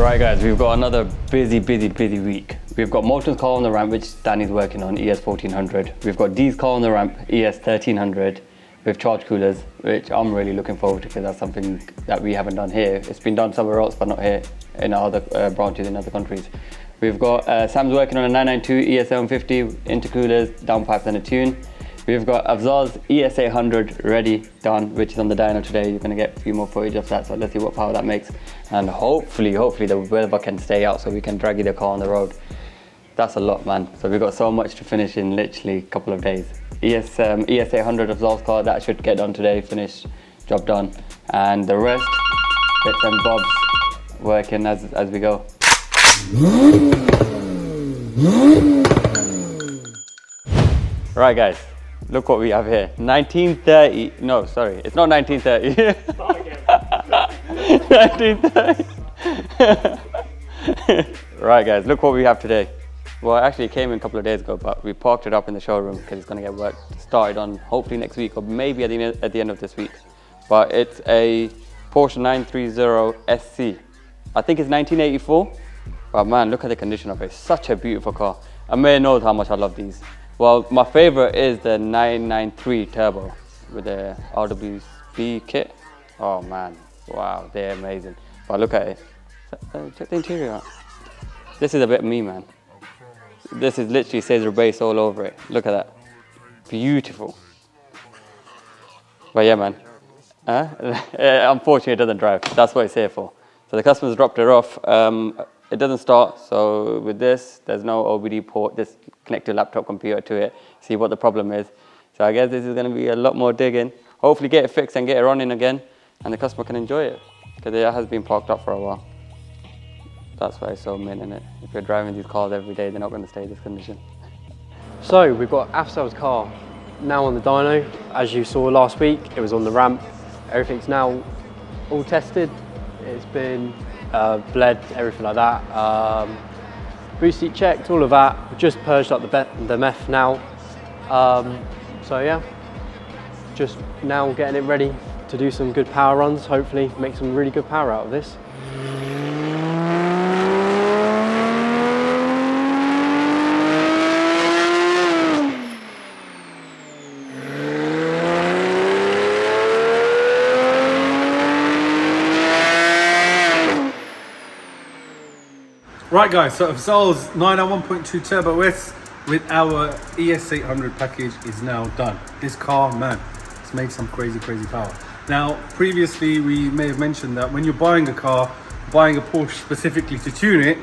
Right guys, we've got another busy week. We've got MOLTON'S car on the ramp, which Danny's working on, ES1400. We've got Dee'S car on the ramp, ES1300, with charge coolers, which I'm really looking forward to because that's something that we haven't done here. It's been done somewhere else, but not here in our other branches in other countries. We've got Sam's working on a 992 ES750, intercoolers, downpipes and a tune. We've got AFZAAL'S ES800 ready, done, which is on the dyno today. You're going to get a few more footage of that, so let's see what power that makes. And hopefully the weather can stay out so we can drag the car on the road. That's a lot, man. So we've got so much to finish in literally a couple of days. ES800 AFZAAL'S car, that should get done today, finish, job done. And the rest, bits and bobs, working as we go. Right guys, look what we have here. 1930, no sorry, it's not 1930. 1930. Right guys, look what we have today. Well, actually it came in a couple of days ago, but we parked it up in the showroom because it's going to get work started on hopefully next week or maybe at the end of this week. But it's a Porsche 930 SC. I think it's 1984. But man, look at the condition of it. It's such a beautiful car. Amir knows how much I love these. Well, my favorite is the 993 Turbo with the RWB kit. Oh man, wow, they're amazing. But look at it. Check the interior out. This is a bit me, man. This is literally Caesar base all over it. Look at that. Beautiful. But yeah, man. Unfortunately, it doesn't drive. That's what it's here for. So the customer's dropped it off. It doesn't start, so with this, there's no OBD port. Just connect your laptop computer to it, see what the problem is. So I guess this is going to be a lot more digging. Hopefully get it fixed and get it running again, and the customer can enjoy it, because it has been parked up for a while. That's why it's so mint in it. If you're driving these cars every day, they're not going to stay in this condition. So we've got AFZAAL'S car now on the dyno. As you saw last week, it was on the ramp. Everything's now all tested. It's been bled, everything like that. Boost seat checked, all of that. We've just purged up the meth now. So yeah, just now getting it ready to do some good power runs, hopefully make some really good power out of this. Right guys, so AFZAAL'S 991.2 Turbo S with our ES800 package is now done. This car, man, it's made some crazy power. Now, previously we may have mentioned that when you're buying a car, buying a Porsche specifically to tune it,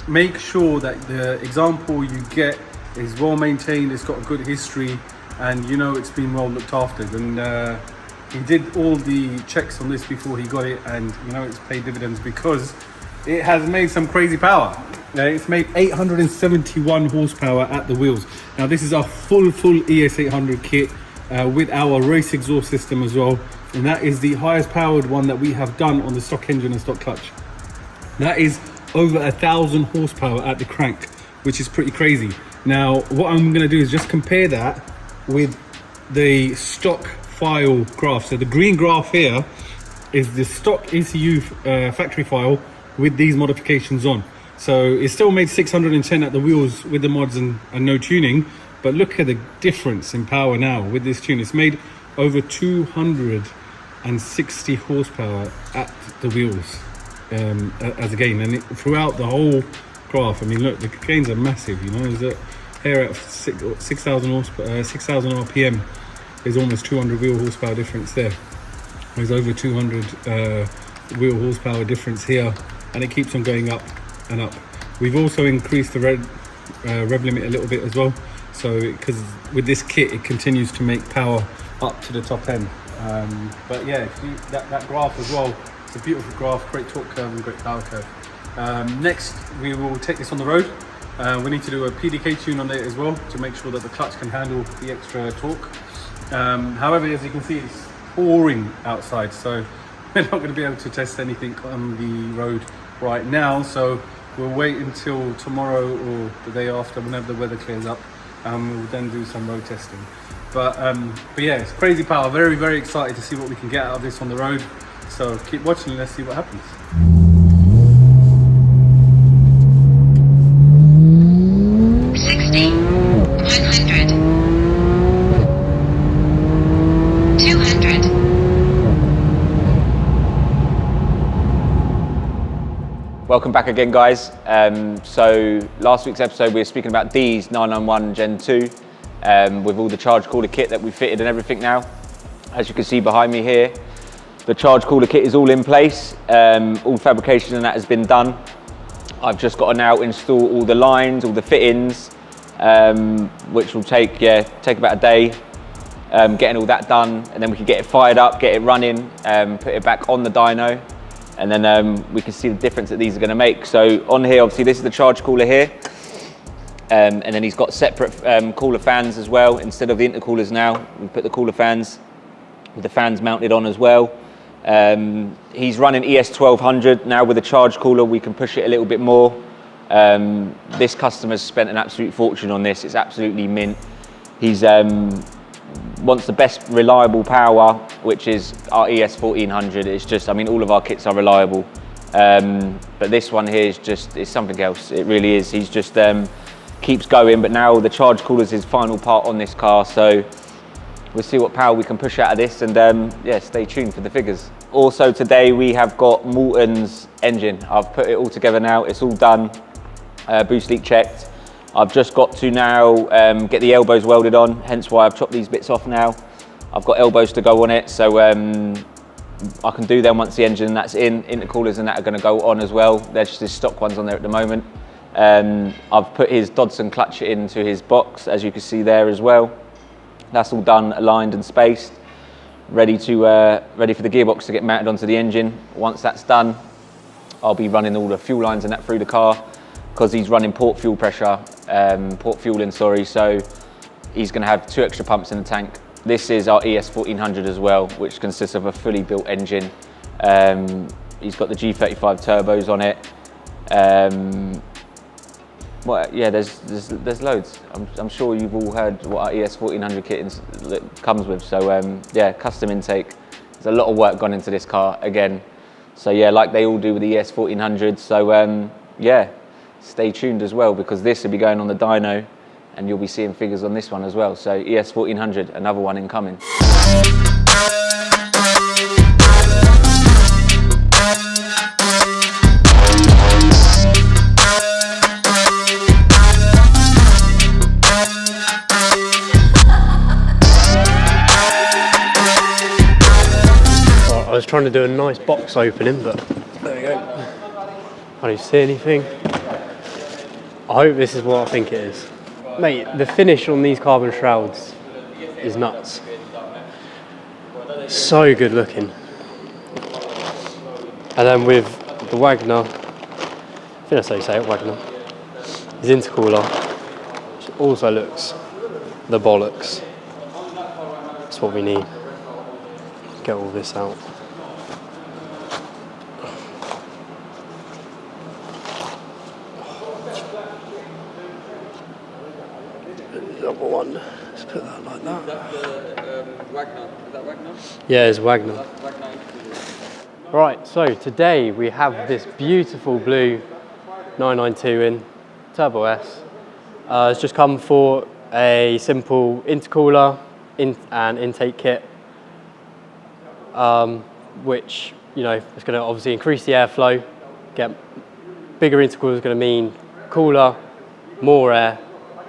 make sure that the example you get is well maintained, it's got a good history, and you know it's been well looked after. And he did all the checks on this before he got it, and you know it's paid dividends because it has made some crazy power. It's made 871 horsepower at the wheels. Now this is our full ES800 kit with our race exhaust system as well. And that is the highest powered one that we have done on the stock engine and stock clutch. That is over 1,000 horsepower at the crank, which is pretty crazy. Now what I'm gonna do is just compare that with the stock file graph. So the green graph here is the stock ECU factory file with these modifications on. So it still made 610 at the wheels with the mods and no tuning, but look at the difference in power now with this tune. It's made over 260 horsepower at the wheels as a gain, and throughout the whole graph, I mean look, the gains are massive, you know. Is that here at 6,000 RPM, there's almost 200 wheel horsepower difference there. There's over 200 wheel horsepower difference here, and it keeps on going up and up. We've also increased the rev limit a little bit as well, so because with this kit it continues to make power up to the top end. But yeah, that graph as well, it's a beautiful graph, great torque curve and great power curve. Next we will take this on the road. We need to do a PDK tune on it as well to make sure that the clutch can handle the extra torque. However, as you can see, it's pouring outside, so we're not going to be able to test anything on the road right now, so we'll wait until tomorrow or the day after, whenever the weather clears up, and we'll then do some road testing. But yeah, it's crazy power. Very excited to see what we can get out of this on the road, so keep watching and let's see what happens. Welcome back again, guys. So last week's episode we were speaking about DEE'S 991 Gen 2 with all the charge cooler kit that we fitted and everything now. As you can see behind me here, the charge cooler kit is all in place. All fabrication and that has been done. I've just got to now install all the lines, all the fittings, which will take about a day. Getting all that done, and then we can get it fired up, get it running, put it back on the dyno, and then we can see the difference that these are going to make. So on here, obviously this is the charge cooler here, and then he's got separate cooler fans as well. Instead of the intercoolers now, we put the cooler fans with the fans mounted on as well. He's running ES1200 now. With the charge cooler we can push it a little bit more. This customer's spent an absolute fortune on this. It's absolutely mint. He's wants the best reliable power, which is our ES1400. It's just, I mean, all of our kits are reliable, but this one here is just, it's something else. It really is. He's just keeps going, but now the charge cooler is his final part on this car, so we'll see what power we can push out of this, and yeah, stay tuned for the figures. Also today we have got MOLTON'S engine. I've put it all together now. It's all done, boost leak checked. I've just got to now get the elbows welded on, hence why I've chopped these bits off now. I've got elbows to go on it, so I can do them once the engine that's in. Intercoolers and that are going to go on as well. They're just his stock ones on there at the moment. I've put his Dodson clutch into his box, as you can see there as well. That's all done, aligned and spaced, ready for the gearbox to get mounted onto the engine. Once that's done, I'll be running all the fuel lines and that through the car, because he's running port fueling, so he's going to have 2 extra pumps in the tank. This is our ES1400 as well, which consists of a fully built engine. He's got the G35 turbos on it. Well, yeah, there's loads. I'm sure you've all heard what our ES1400 kit comes with. So yeah, custom intake. There's a lot of work gone into this car again. So yeah, like they all do with the ES1400. So yeah. Stay tuned as well, because this will be going on the dyno and you'll be seeing figures on this one as well. So ES1400, another one incoming. I was trying to do a nice box opening, but there we go. I don't see anything. I hope this is what I think it is. Mate, the finish on these carbon shrouds is nuts. So good looking. And then with the Wagner, I think that's how you say it, Wagner, his intercooler, which also looks the bollocks. That's what we need. Get all this out. Number one. Let's put that like that. Is that the Wagner? Is that Wagner? Yeah, it's Wagner. Right, so today we have this beautiful blue 992 in Turbo S. It's just come for a simple intercooler and intake kit, which, you know, is going to obviously increase the airflow. Get bigger intercooler is going to mean cooler, more air,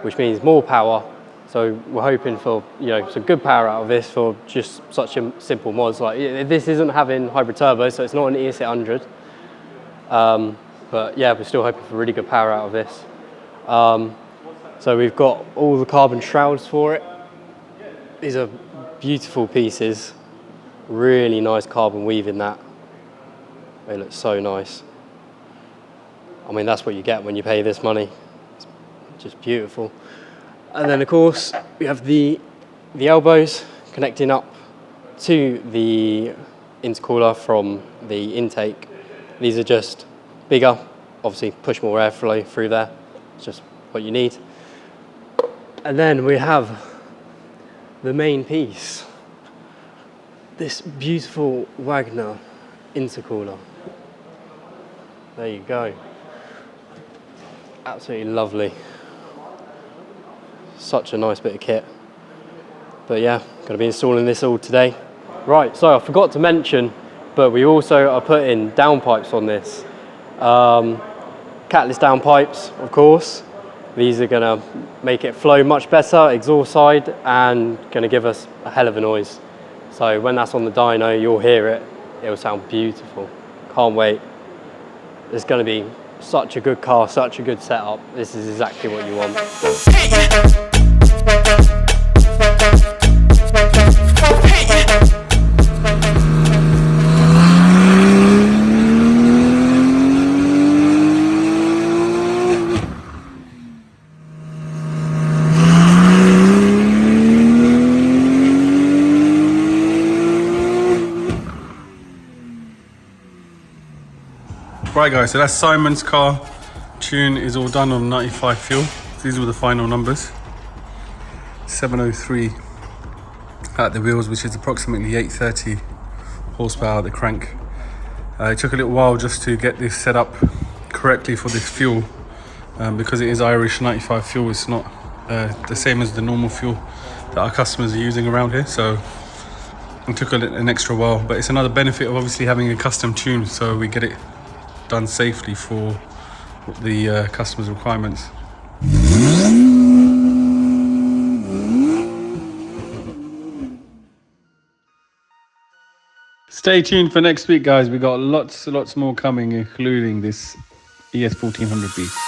which means more power. So we're hoping for, you know, some good power out of this for just such a simple mod. Like, this isn't having hybrid turbo, so it's not an ES800. But yeah, we're still hoping for really good power out of this. So we've got all the carbon shrouds for it. These are beautiful pieces. Really nice carbon weave in that. They look so nice. I mean, that's what you get when you pay this money. It's just beautiful. And then of course we have the elbows connecting up to the intercooler from the intake. These are just bigger, obviously push more airflow through there. It's just what you need. And then we have the main piece, this beautiful Wagner intercooler. There you go. Absolutely lovely. Such a nice bit of kit. But yeah, going to be installing this all today. Right, so I forgot to mention, but we also are putting downpipes on this. Catalyst downpipes, of course. These are gonna make it flow much better, exhaust side, and gonna give us a hell of a noise. So when that's on the dyno, you'll hear it. It'll sound beautiful. Can't wait. It's gonna be such a good car, such a good setup. This is exactly what you want. Right guys, so that's Simon's car. Tune is all done on 95 fuel. These were the final numbers. 703 at the wheels, which is approximately 830 horsepower at the crank. It took a little while just to get this set up correctly for this fuel. Because it is Irish 95 fuel, it's not the same as the normal fuel that our customers are using around here. So it took an extra while, but it's another benefit of obviously having a custom tune, so we get it done safely for the customer's requirements. Stay tuned for next week, guys. We got lots more coming, including this ES1400B.